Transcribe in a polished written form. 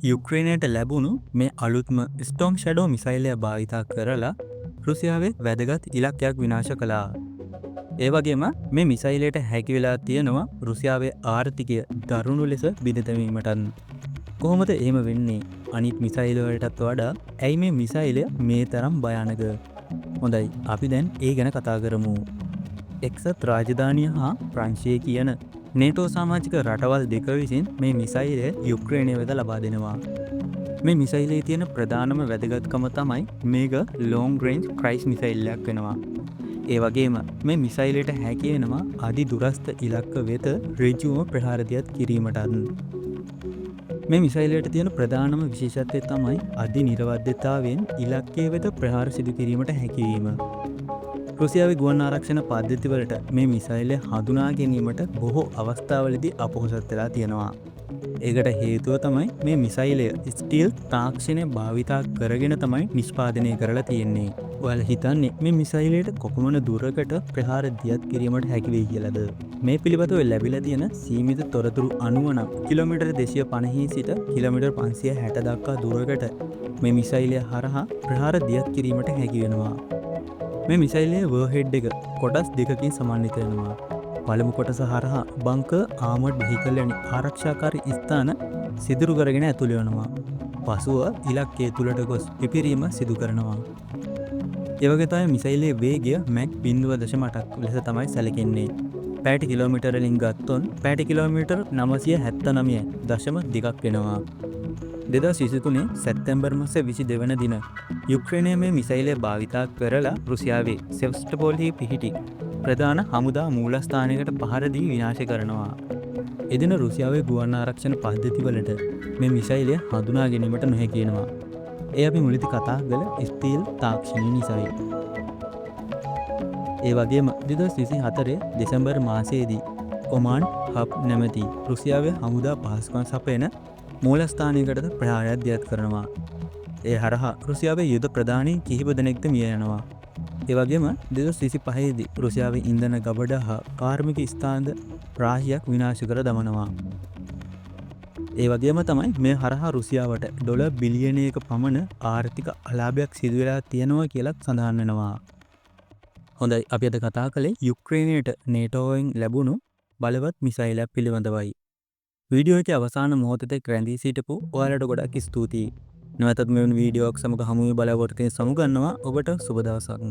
යුක්‍රේනයට ලැබුණු මේ අලුත්ම ස්ටෝම් ෂැඩෝ මිසයිලය භාවිතා කරලා රුසියාවේ වැදගත් ඉලක්කයක් විනාශ කළා. ඒ වගේම මේ මිසයිලයට හැකි වෙලා තියෙනවා රුසියාවේ ආර්ථිකය දරුණු ලෙස බිඳතැවීමටත්. කොහොමද එහෙම වෙන්නේ? අනිත් මිසයිල් වලටත් වඩා ඇයි මේ මිසයිලය මේ තරම් භයානක? හොඳයි, අපි දැන් ඒ ගැන කතා කරමු. එක්සත් රාජධානිය හා ප්‍රංශය කියන නේටෝ සමාජික රටවල් දෙක විසින් මේ මිසයිලය යුක්‍රේනය වෙත ලබා දෙනවා. මේ මිසයිලේ තියෙන ප්‍රධානම වැදගත්කම තමයි මේක ලොංග් රේන්ජ් ක්‍රයිස් මිසයිල්ලයක් වෙනවා. ඒ වගේම මේ මිසයිලට හැකි වෙනවා අධි දුරස්ථ ඉලක්ක වෙත ඍජුවම ප්‍රහාර දියත් කිරීමටත්. මේ මිසයිලයට තියෙන ප්‍රධානම විශේෂත්වය තමයි අධි නිරවද්‍යතාවයෙන් ඉලක්කය වෙත ප්‍රහාර සිදු කිරීමට හැකිවීම. රුසියාවේ ගුවන් ආරක්ෂණ පද්ධතිවලට මේ මිසයිලය හඳුනා ගැනීමට බොහෝ අවස්ථාවලදී අපොහොසත් වෙලා තියෙනවා. ඒකට හේතුව තමයි මේ මිසයිලය ස්ටීල් තාක්ෂණය භාවිතා කරගෙන තමයි නිෂ්පාදනය කරලා තියෙන්නේ. ඔයාලා හිතන්නේ මේ මිසයිලයට කොපමණ දුරකට ප්‍රහාර දියත් කිරීමට හැකි වෙයි කියලාද? මේ පිළිබඳව ලැබිලා තියෙන සීමිත තොරතුරු අනුව නම් කිලෝමීටර් 250 සිට කිලෝමීටර් 560 දක්වා දුරකට මේ මිසයිලය හරහා ප්‍රහාර දියත් කිරීමට හැකි වෙනවා. මේ මිසයිලයේ වර්හෙඩ් එක කොටස් දෙකකින් සමන්විත වෙනවා. පළමු කොටස හරහා බංකර් ආමඩ් වෙහිකල් වැනි ආරක්ෂාකාරී ස්ථාන සිදුරු කරගෙන ඇතුළු වෙනවා. පසුව ඉලක්කය තුලට ගොස් පිපිරීම සිදු කරනවා. ඒ වගේ තමයි මිසයිලයේ වේගය මැක් 0.8ක් ලෙස තමයි සැලකෙන්නේ. පැයට කිලෝමීටර වලින් ගත්තොත් පැයට කිලෝමීටර් 972.2ක් වෙනවා. 2023 සැප්තැම්බර් මාසේ 22 වන දින යුක්‍රේනය මේ මිසයිලය භාවිතා කරලා රුසියාවේ සෙවස්ටොපෝල්හි පිහිටි ප්‍රධාන හමුදා මූලස්ථානයකට පහර දී විනාශ කරනවා. එදින රුසියාවේ ගුවන් ආරක්ෂණ පද්ධතිවලට මේ මිසයිලය හඳුනා ගැනීමට නොහැකි වෙනවා. ඒ අපි මුලදී කතා කළ ස්ටීල් තාක්ෂණය නිසායි. ඒ වගේම 2024 දෙසැම්බර් මාසයේදී කොමාන්ඩ් හබ් නැමැති රුසියාවේ හමුදා පහසුකම් සපයන මූලස්ථානයකට ප්‍රහාරයක් දියත් කරනවා. ඒ හරහා රුසියාවේ යුද ප්‍රධානීන් කිහිප දෙනෙක්ද මිය යනවා. ඒ වගේම 2025 දී රුසියාවේ ඉන්ධන ගබඩ හා කාර්මික ස්ථාන රාශියක් විනාශ කර දමනවා. ඒ වගේම තමයි මේ හරහා රුසියාවට ඩොලර් බිලියනයක පමණ ආර්ථික අලාභයක් සිදු වෙලා තියෙනවා කියලා සඳහන් වෙනවා. හොඳයි, අපි අද කතා කළේ යුක්‍රේනයට නේටෝවෙන් ලැබුණු බලවත් මිසයිලයක් පිළිබඳවයි. වීඩියෝ එකේ අවසාන මොහොතේ රැඳී සිටපු ඔයාලට ගොඩක් ස්තුතියි. නැවතත් මෙවැනි වීඩියෝවක් සමග හමු වෙ බලාපොරොත්තු වෙන සමු ගන්නවා. ඔබට සුබ දවසක්.